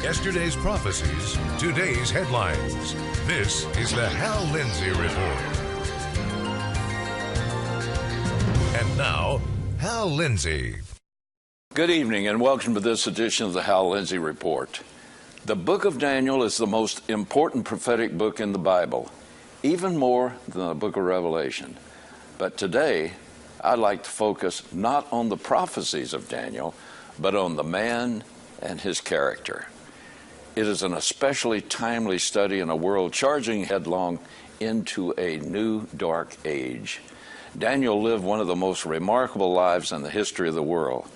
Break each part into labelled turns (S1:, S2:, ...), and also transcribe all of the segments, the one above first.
S1: Yesterday's prophecies, today's headlines. This is the Hal Lindsey Report. And now, Hal Lindsey.
S2: Good evening and welcome to this edition of the Hal Lindsey Report. The book of Daniel is the most important prophetic book in the Bible, even more than the book of Revelation. But today, I'd like to focus not on the prophecies of Daniel, but on the man and his character. It is an especially timely study in a world charging headlong into a new dark age. Daniel lived one of the most remarkable lives in the history of the world.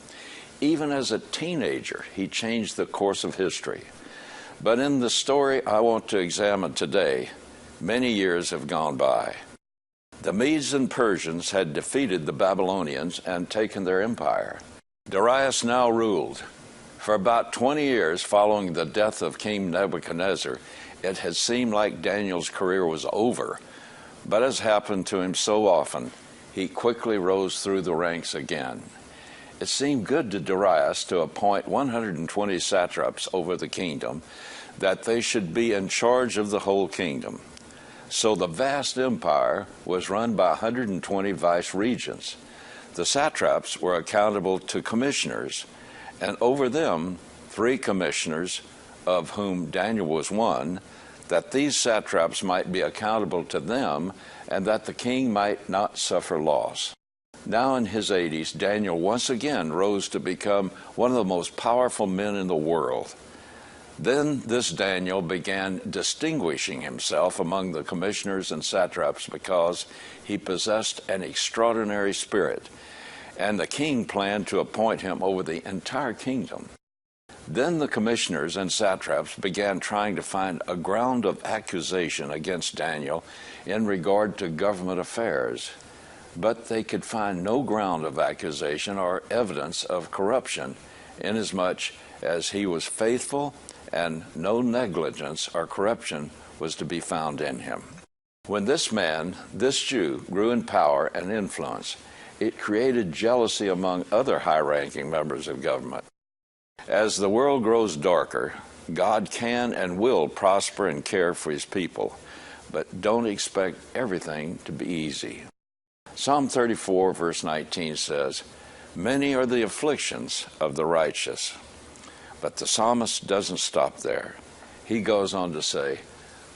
S2: Even as a teenager, he changed the course of history. But in the story I want to examine today, many years have gone by. The Medes and Persians had defeated the Babylonians and taken their empire. Darius now ruled. For about 20 years following the death of King Nebuchadnezzar, it had seemed like Daniel's career was over. But as happened to him so often, he quickly rose through the ranks again. It seemed good to Darius to appoint 120 satraps over the kingdom, that they should be in charge of the whole kingdom. So the vast empire was run by 120 vice-regents. The satraps were accountable to commissioners, and over them 3 commissioners, of whom Daniel was one, that these satraps might be accountable to them and that the king might not suffer loss. Now in his 80s, Daniel once again rose to become one of the most powerful men in the world. Then this Daniel began distinguishing himself among the commissioners and satraps because he possessed an extraordinary spirit, and the king planned to appoint him over the entire kingdom. Then the commissioners and satraps began trying to find a ground of accusation against Daniel in regard to government affairs, but they could find no ground of accusation or evidence of corruption, inasmuch as he was faithful and no negligence or corruption was to be found in him. When this man, this Jew, grew in power and influence, it created jealousy among other high-ranking members of government. As the world grows darker, God can and will prosper and care for his people, but don't expect everything to be easy. Psalm 34, verse 19 says, "Many are the afflictions of the righteous." But the psalmist doesn't stop there. He goes on to say,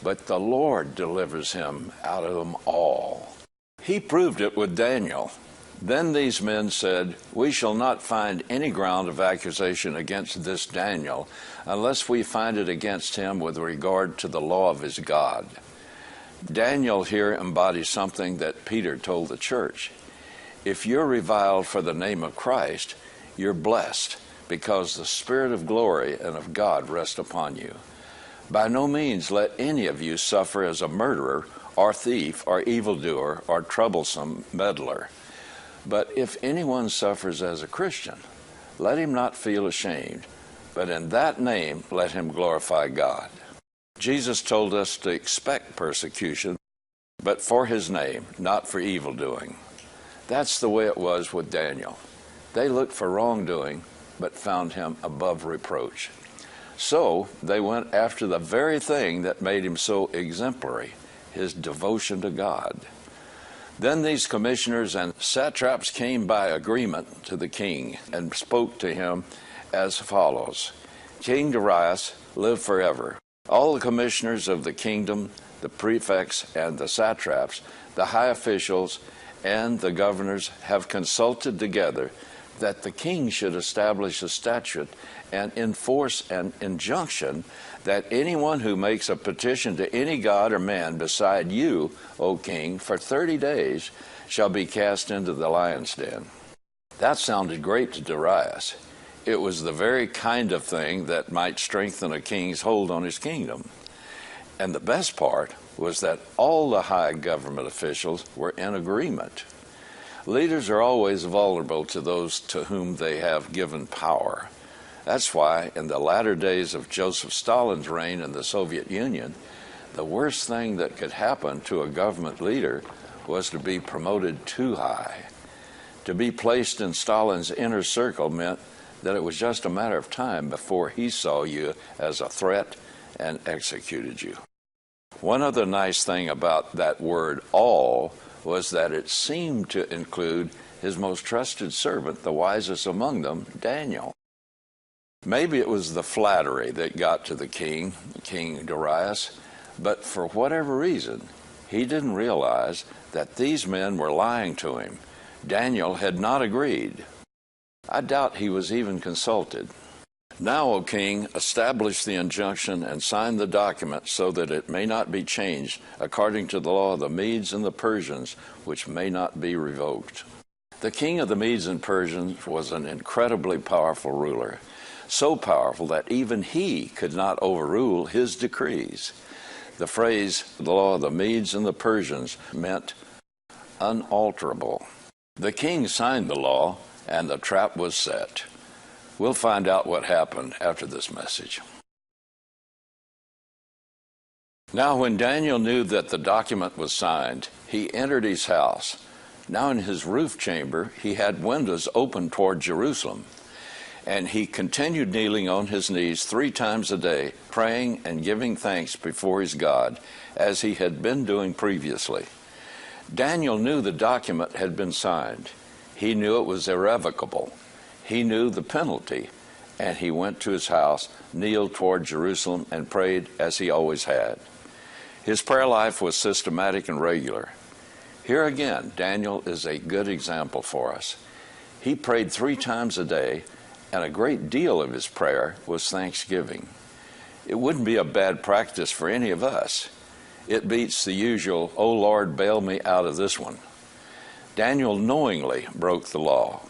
S2: "But the Lord delivers him out of them all." He proved it with Daniel. Then these men said, "We shall not find any ground of accusation against this Daniel unless we find it against him with regard to the law of his God." Daniel here embodies something that Peter told the church. If you're reviled for the name of Christ, you're blessed, because the Spirit of glory and of God rests upon you. By no means let any of you suffer as a murderer or thief or evildoer or troublesome meddler. But if anyone suffers as a Christian, let him not feel ashamed, but in that name let him glorify God. Jesus told us to expect persecution, but for his name, not for evildoing. That's the way it was with Daniel. They looked for wrongdoing, but found him above reproach. So they went after the very thing that made him so exemplary, his devotion to God. Then these commissioners and satraps came by agreement to the king and spoke to him as follows: "King Darius, live forever. All the commissioners of the kingdom, the prefects and the satraps, the high officials and the governors have consulted together that the king should establish a statute and enforce an injunction that anyone who makes a petition to any god or man beside you, O king, for 30 days shall be cast into the lion's den." That sounded great to Darius. It was the very kind of thing that might strengthen a king's hold on his kingdom. And the best part was that all the high government officials were in agreement. Leaders are always vulnerable to those to whom they have given power. That's why in the latter days of Joseph Stalin's reign in the Soviet Union, the worst thing that could happen to a government leader was to be promoted too high. To be placed in Stalin's inner circle meant that it was just a matter of time before he saw you as a threat and executed you. One other nice thing about that word all was that it seemed to include his most trusted servant, the wisest among them, Daniel. Maybe it was the flattery that got to the king, King Darius, but for whatever reason, he didn't realize that these men were lying to him. Daniel had not agreed. I doubt he was even consulted. Now, O king, establish the injunction and sign the document so that it may not be changed according to the law of the Medes and the Persians, which may not be revoked. The king of the Medes and Persians was an incredibly powerful ruler, so powerful that even he could not overrule his decrees. The phrase, the law of the Medes and the Persians, meant unalterable. The king signed the law, and the trap was set. We'll find out what happened after this message. Now, when Daniel knew that the document was signed, he entered his house. Now in his roof chamber, he had windows open toward Jerusalem. And he continued kneeling on his knees 3 times a day, praying and giving thanks before his God, as he had been doing previously. Daniel knew the document had been signed. He knew it was irrevocable. He knew the penalty, and he went to his house, kneeled toward Jerusalem, and prayed as he always had. His prayer life was systematic and regular. Here again, Daniel is a good example for us. He prayed 3 times a day, and a great deal of his prayer was thanksgiving. It wouldn't be a bad practice for any of us. It beats the usual, "Oh Lord, bail me out of this one." Daniel knowingly broke the law.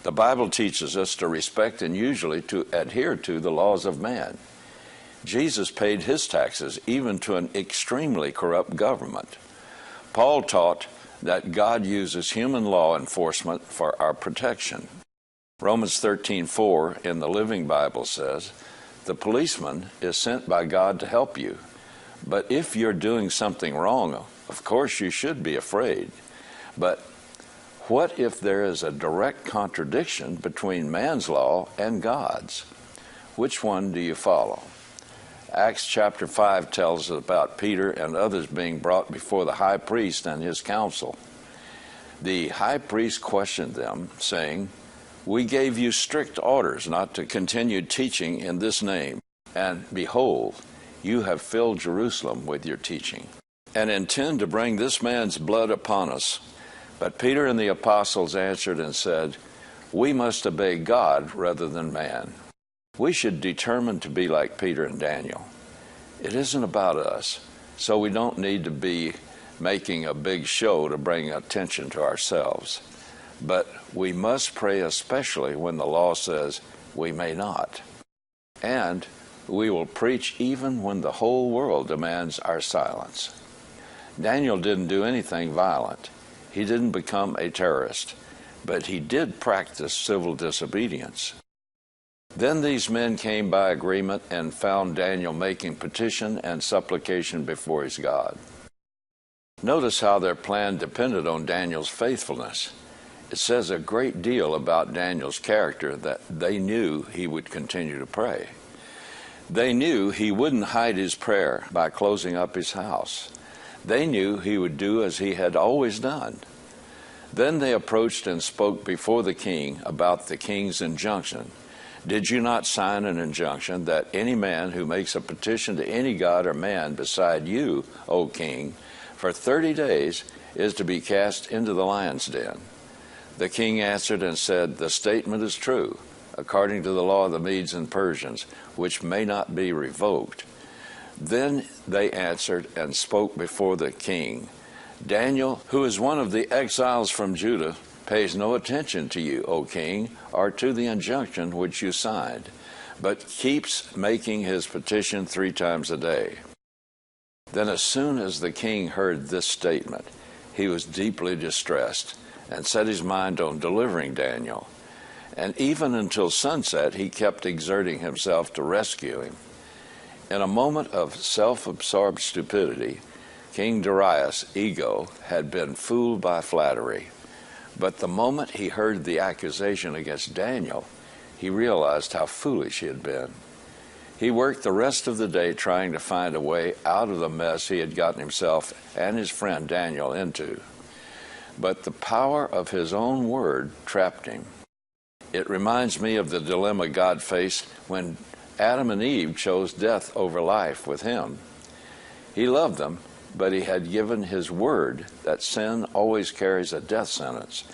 S2: The Bible teaches us to respect and usually to adhere to the laws of man. Jesus paid his taxes even to an extremely corrupt government. Paul taught that God uses human law enforcement for our protection. Romans 13:4 in the Living Bible says, "The policeman is sent by God to help you. But if you're doing something wrong, of course you should be afraid. But what if there is a direct contradiction between man's law and God's? Which one do you follow?" Acts chapter 5 tells us about Peter and others being brought before the high priest and his council. The high priest questioned them, saying, "We gave you strict orders not to continue teaching in this name, and behold, you have filled Jerusalem with your teaching, and intend to bring this man's blood upon us." But Peter and the apostles answered and said, "We must obey God rather than man." We should determine to be like Peter and Daniel. It isn't about us, so we don't need to be making a big show to bring attention to ourselves. But we must pray especially when the law says we may not. And we will preach even when the whole world demands our silence. Daniel didn't do anything violent. He didn't become a terrorist, but he did practice civil disobedience. Then these men came by agreement and found Daniel making petition and supplication before his God. Notice how their plan depended on Daniel's faithfulness. It says a great deal about Daniel's character that they knew he would continue to pray. They knew he wouldn't hide his prayer by closing up his house. They knew he would do as he had always done. Then they approached and spoke before the king about the king's injunction. "Did you not sign an injunction that any man who makes a petition to any god or man beside you, O king, for 30 days is to be cast into the lion's den?" The king answered and said, "The statement is true, according to the law of the Medes and Persians, which may not be revoked." Then they answered and spoke before the king, "Daniel, who is one of the exiles from Judah, pays no attention to you, O king, or to the injunction which you signed, but keeps making his petition 3 times a day." Then as soon as the king heard this statement, he was deeply distressed and set his mind on delivering Daniel. And even until sunset, he kept exerting himself to rescue him. In a moment of self-absorbed stupidity, King Darius' ego had been fooled by flattery. But the moment he heard the accusation against Daniel, he realized how foolish he had been. He worked the rest of the day trying to find a way out of the mess he had gotten himself and his friend Daniel into. But the power of his own word trapped him. It reminds me of the dilemma God faced when Adam and Eve chose death over life with him. He loved them, but he had given his word that sin always carries a death sentence,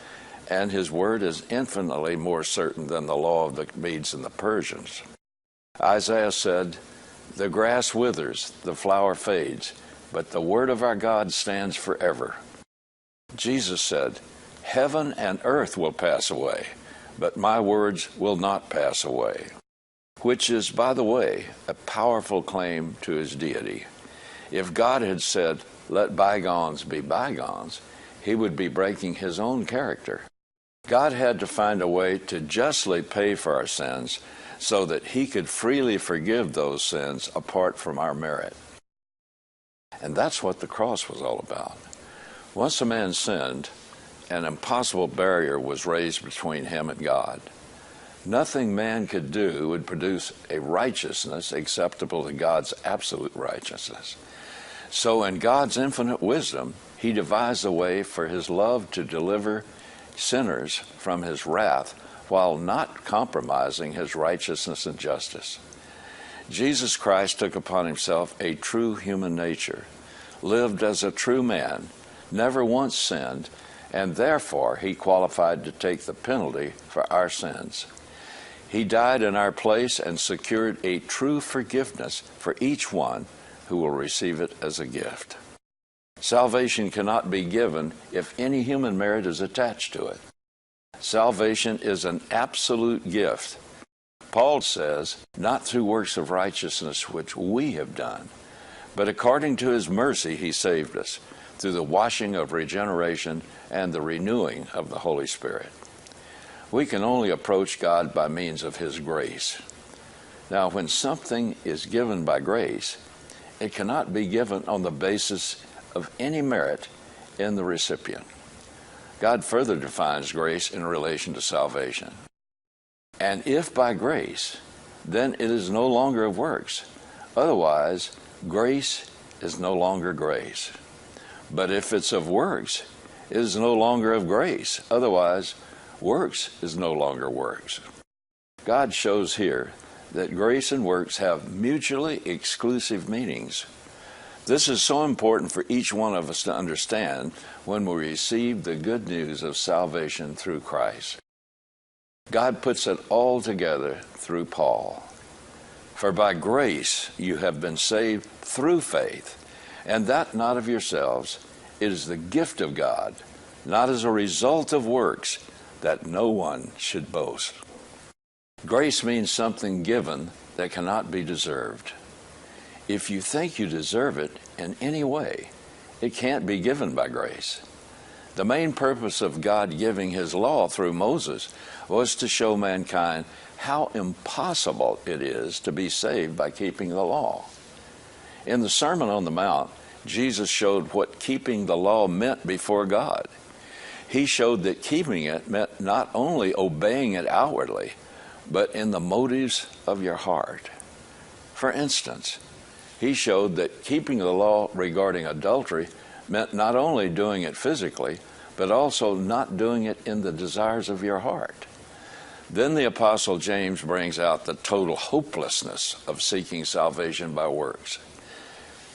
S2: and his word is infinitely more certain than the law of the Medes and the Persians. Isaiah said, "The grass withers, the flower fades, but the word of our God stands forever." Jesus said, "Heaven and earth will pass away, but my words will not pass away," which is, by the way, a powerful claim to his deity. If God had said, "Let bygones be bygones," he would be breaking his own character. God had to find a way to justly pay for our sins so that he could freely forgive those sins apart from our merit. And that's what the cross was all about. Once a man sinned, an impossible barrier was raised between him and God. Nothing man could do would produce a righteousness acceptable to God's absolute righteousness. So in God's infinite wisdom, he devised a way for his love to deliver sinners from his wrath while not compromising his righteousness and justice. Jesus Christ took upon himself a true human nature, lived as a true man, never once sinned, and therefore he qualified to take the penalty for our sins. He died in our place and secured a true forgiveness for each one who will receive it as a gift. Salvation cannot be given if any human merit is attached to it. Salvation is an absolute gift. Paul says, "Not through works of righteousness which we have done, but according to his mercy he saved us, through the washing of regeneration and the renewing of the Holy Spirit." We can only approach God by means of his grace. Now, when something is given by grace, it cannot be given on the basis of any merit in the recipient. God further defines grace in relation to salvation. And if by grace, then it is no longer of works. Otherwise, grace is no longer grace. But if it's of works, it is no longer of grace. Otherwise, works is no longer works. God shows here that grace and works have mutually exclusive meanings. This is so important for each one of us to understand when we receive the good news of salvation through Christ. God puts it all together through Paul. "For by grace you have been saved through faith, and that not of yourselves. It is the gift of God, not as a result of works, that no one should boast." Grace means something given that cannot be deserved. If you think you deserve it in any way, it can't be given by grace. The main purpose of God giving his law through Moses was to show mankind how impossible it is to be saved by keeping the law. In the Sermon on the Mount, Jesus showed what keeping the law meant before God. He showed that keeping it meant not only obeying it outwardly, but in the motives of your heart. For instance, he showed that keeping the law regarding adultery meant not only doing it physically, but also not doing it in the desires of your heart. Then the Apostle James brings out the total hopelessness of seeking salvation by works.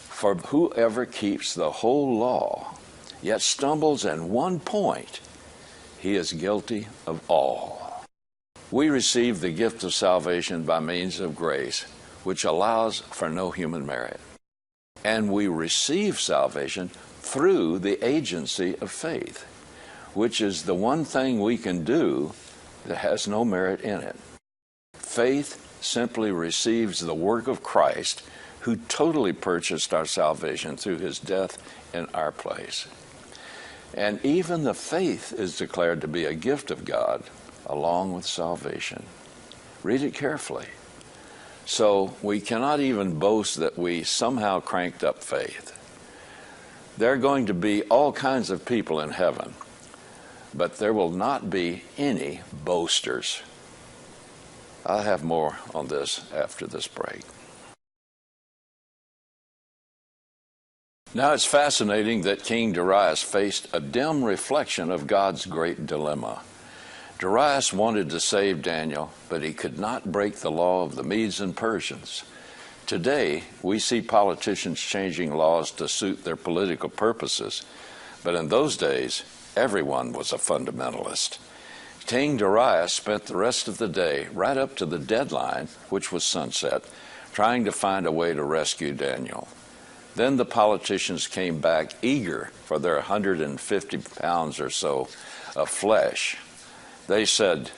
S2: "For whoever keeps the whole law, yet stumbles in one point, he is guilty of all." We receive the gift of salvation by means of grace, which allows for no human merit. And we receive salvation through the agency of faith, which is the one thing we can do that has no merit in it. Faith simply receives the work of Christ, who totally purchased our salvation through his death in our place. And even the faith is declared to be a gift of God along with salvation. Read it carefully. So we cannot even boast that we somehow cranked up faith. There are going to be all kinds of people in heaven, but there will not be any boasters. I'll have more on this after this break. Now it's fascinating that King Darius faced a dim reflection of God's great dilemma. Darius wanted to save Daniel, but he could not break the law of the Medes and Persians. Today, we see politicians changing laws to suit their political purposes, but in those days, everyone was a fundamentalist. King Darius spent the rest of the day, right up to the deadline, which was sunset, trying to find a way to rescue Daniel. Then the politicians came back eager for their 150 pounds or so of flesh. They said,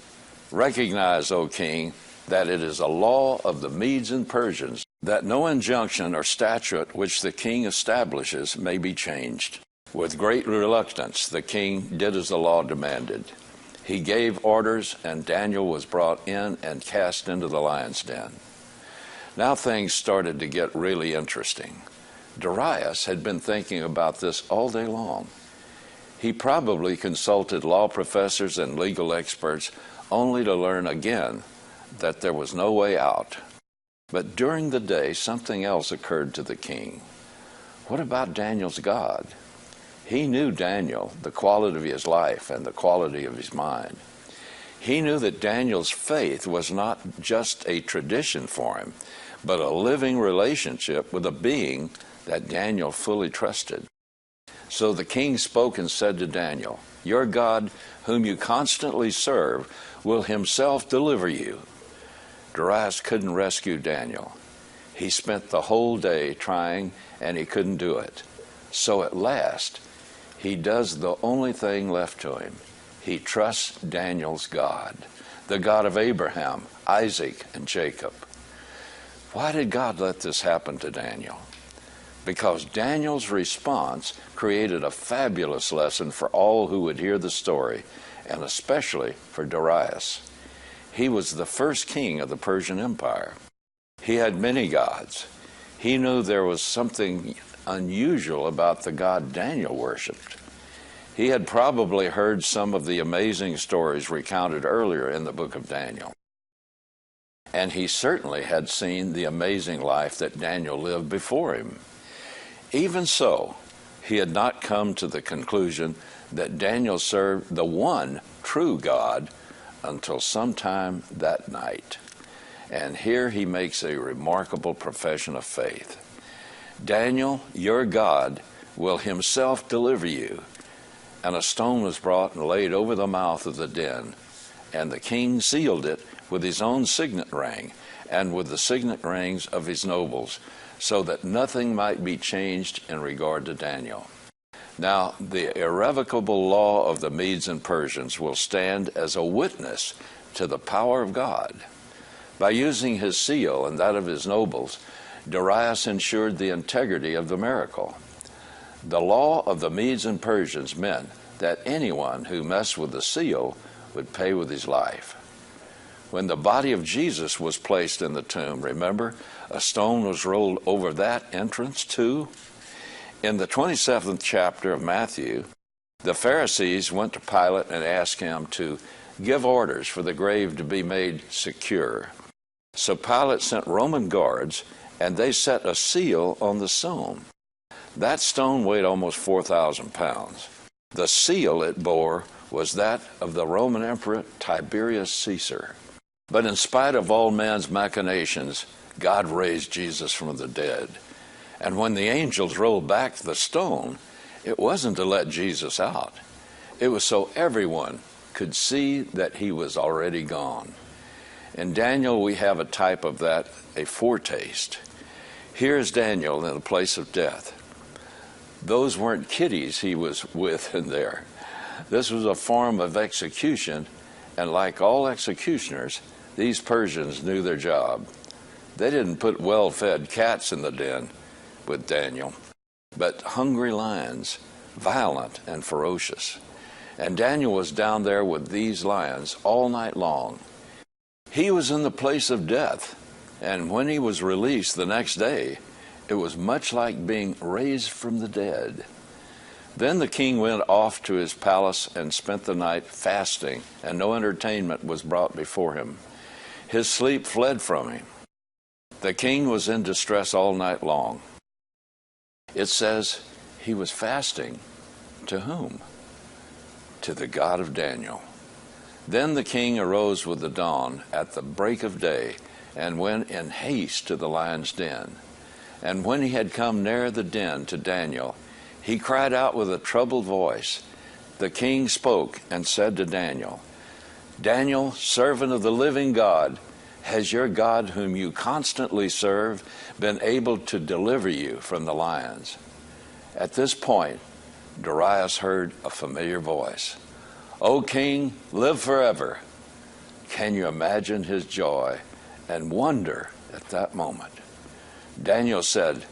S2: "Recognize, O king, that it is a law of the Medes and Persians that no injunction or statute which the king establishes may be changed." With great reluctance, the king did as the law demanded. He gave orders, and Daniel was brought in and cast into the lion's den. Now things started to get really interesting. Darius had been thinking about this all day long. He probably consulted law professors and legal experts only to learn again that there was no way out. But during the day, something else occurred to the king. What about Daniel's God? He knew Daniel, the quality of his life and the quality of his mind. He knew that Daniel's faith was not just a tradition for him, but a living relationship with a being that Daniel fully trusted. So the king spoke and said to Daniel, "Your God, whom you constantly serve, will himself deliver you." Darius couldn't rescue Daniel. He spent the whole day trying, and he couldn't do it. So at last, he does the only thing left to him. He trusts Daniel's God, the God of Abraham, Isaac, and Jacob. Why did God let this happen to Daniel? Because Daniel's response created a fabulous lesson for all who would hear the story, and especially for Darius. He was the first king of the Persian Empire. He had many gods. He knew there was something unusual about the God Daniel worshipped. He had probably heard some of the amazing stories recounted earlier in the book of Daniel. And he certainly had seen the amazing life that Daniel lived before him. Even so, he had not come to the conclusion that Daniel served the one true God until sometime that night. And here he makes a remarkable profession of faith. "Daniel, your God will himself deliver you." And a stone was brought and laid over the mouth of the den, and the king sealed it with his own signet ring and with the signet rings of his nobles, so that nothing might be changed in regard to Daniel. Now, the irrevocable law of the Medes and Persians will stand as a witness to the power of God. By using his seal and that of his nobles, Darius ensured the integrity of the miracle. The law of the Medes and Persians meant that anyone who messed with the seal would pay with his life. When the body of Jesus was placed in the tomb, remember, a stone was rolled over that entrance too? In the 27th chapter of Matthew, the Pharisees went to Pilate and asked him to give orders for the grave to be made secure. So Pilate sent Roman guards, and they set a seal on the stone. That stone weighed almost 4,000 pounds. The seal it bore was that of the Roman Emperor Tiberius Caesar. But in spite of all man's machinations, God raised Jesus from the dead. And when the angels rolled back the stone, it wasn't to let Jesus out. It was so everyone could see that he was already gone. In Daniel, we have a type of that, a foretaste. Here's Daniel in the place of death. Those weren't kiddies he was with in there. This was a form of execution, and like all executioners, these Persians knew their job. They didn't put well-fed cats in the den with Daniel, but hungry lions, violent and ferocious. And Daniel was down there with these lions all night long. He was in the place of death, and when he was released the next day, it was much like being raised from the dead. Then the king went off to his palace and spent the night fasting, and no entertainment was brought before him. His sleep fled from him. The king was in distress all night long. It says he was fasting. To whom? To the God of Daniel. Then the king arose with the dawn at the break of day and went in haste to the lion's den. And when he had come near the den to Daniel, he cried out with a troubled voice. The king spoke and said to Daniel, Daniel, servant of the living God, has your God, whom you constantly serve, been able to deliver you from the lions? At this point, Darius heard a familiar voice. O king, live forever. Can you imagine his joy and wonder at that moment? Daniel said,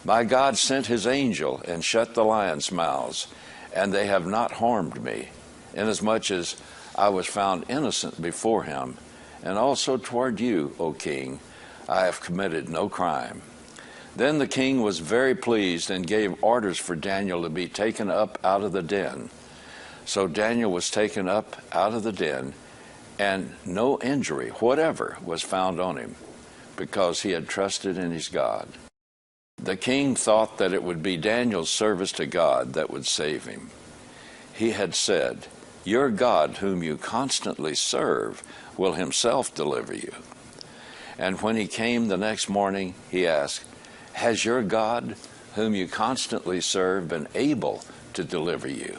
S2: My God sent his angel and shut the lions' mouths, and they have not harmed me, inasmuch as I was found innocent before him, and also toward you, O king, I have committed no crime. Then the king was very pleased and gave orders for Daniel to be taken up out of the den. So Daniel was taken up out of the den, and no injury whatever was found on him, because he had trusted in his God. The king thought that it would be Daniel's service to God that would save him. He had said, Your God, whom you constantly serve, will himself deliver you. And when he came the next morning, he asked, Has your God, whom you constantly serve, been able to deliver you?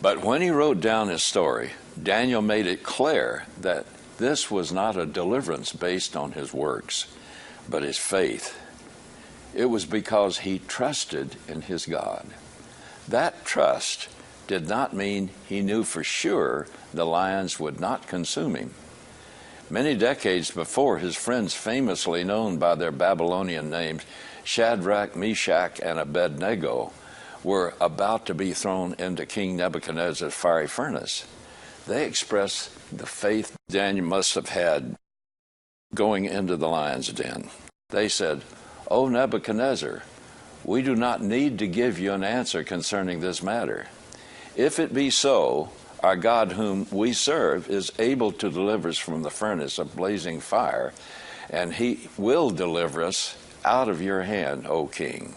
S2: But when he wrote down his story, Daniel made it clear that this was not a deliverance based on his works, but his faith. It was because he trusted in his God. That trust did not mean he knew for sure the lions would not consume him. Many decades before, his friends, famously known by their Babylonian names, Shadrach, Meshach, and Abednego, were about to be thrown into King Nebuchadnezzar's fiery furnace. They expressed the faith Daniel must have had going into the lion's den. They said, O Nebuchadnezzar, we do not need to give you an answer concerning this matter. If it be so, our God whom we serve is able to deliver us from the furnace of blazing fire, and he will deliver us out of your hand, O king.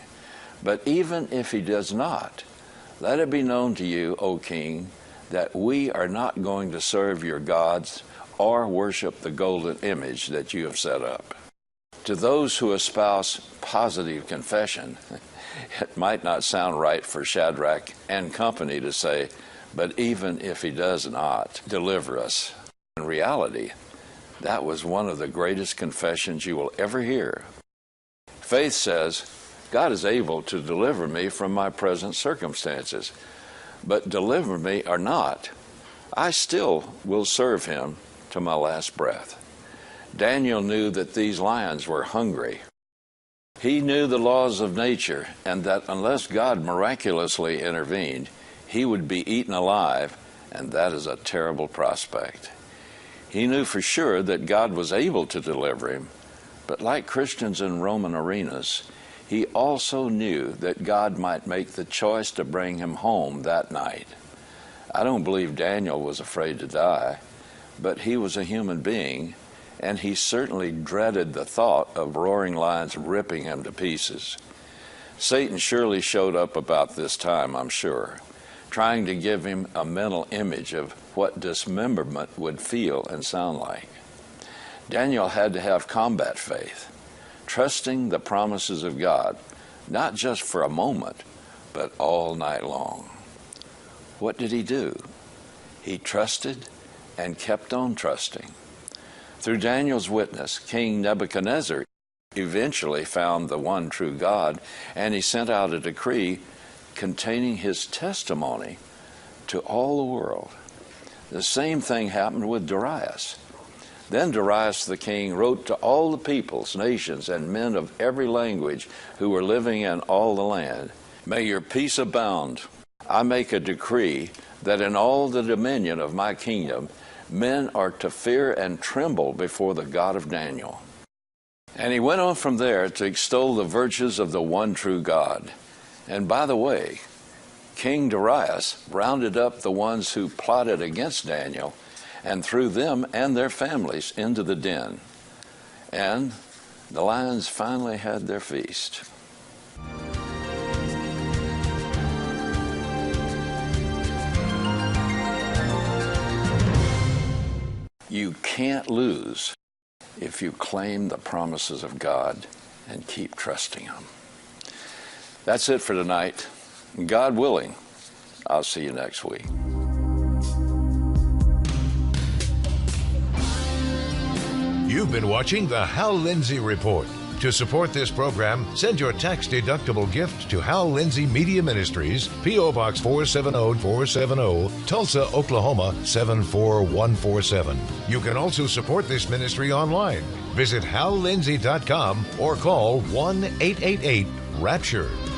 S2: But even if he does not, let it be known to you, O king, that we are not going to serve your gods or worship the golden image that you have set up. To those who espouse positive confession, it might not sound right for Shadrach and company to say, but even if he does not deliver us. In reality, that was one of the greatest confessions you will ever hear. Faith says, God is able to deliver me from my present circumstances, but deliver me or not, I still will serve him to my last breath. Daniel knew that these lions were hungry. He knew the laws of nature, and that unless God miraculously intervened, he would be eaten alive, and that is a terrible prospect. He knew for sure that God was able to deliver him, but like Christians in Roman arenas, he also knew that God might make the choice to bring him home that night. I don't believe Daniel was afraid to die, but he was a human being, and he certainly dreaded the thought of roaring lions ripping him to pieces. Satan surely showed up about this time, I'm sure, trying to give him a mental image of what dismemberment would feel and sound like. Daniel had to have combat faith, trusting the promises of God, not just for a moment, but all night long. What did he do? He trusted and kept on trusting. Through Daniel's witness, King Nebuchadnezzar eventually found the one true God, and he sent out a decree containing his testimony to all the world. The same thing happened with Darius. Then Darius the king wrote to all the peoples, nations, and men of every language who were living in all the land, May your peace abound. I make a decree that in all the dominion of my kingdom, men are to fear and tremble before the God of Daniel. And he went on from there to extol the virtues of the one true God. And by the way, King Darius rounded up the ones who plotted against Daniel and threw them and their families into the den. And the lions finally had their feast. You can't lose if you claim the promises of God and keep trusting Him. That's it for tonight. God willing, I'll see you next week.
S1: You've been watching the Hal Lindsey Report. To support this program, send your tax-deductible gift to Hal Lindsey Media Ministries, P.O. Box 470-470, Tulsa, Oklahoma 74147. You can also support this ministry online. Visit hallindsey.com or call 1-888-RAPTURE.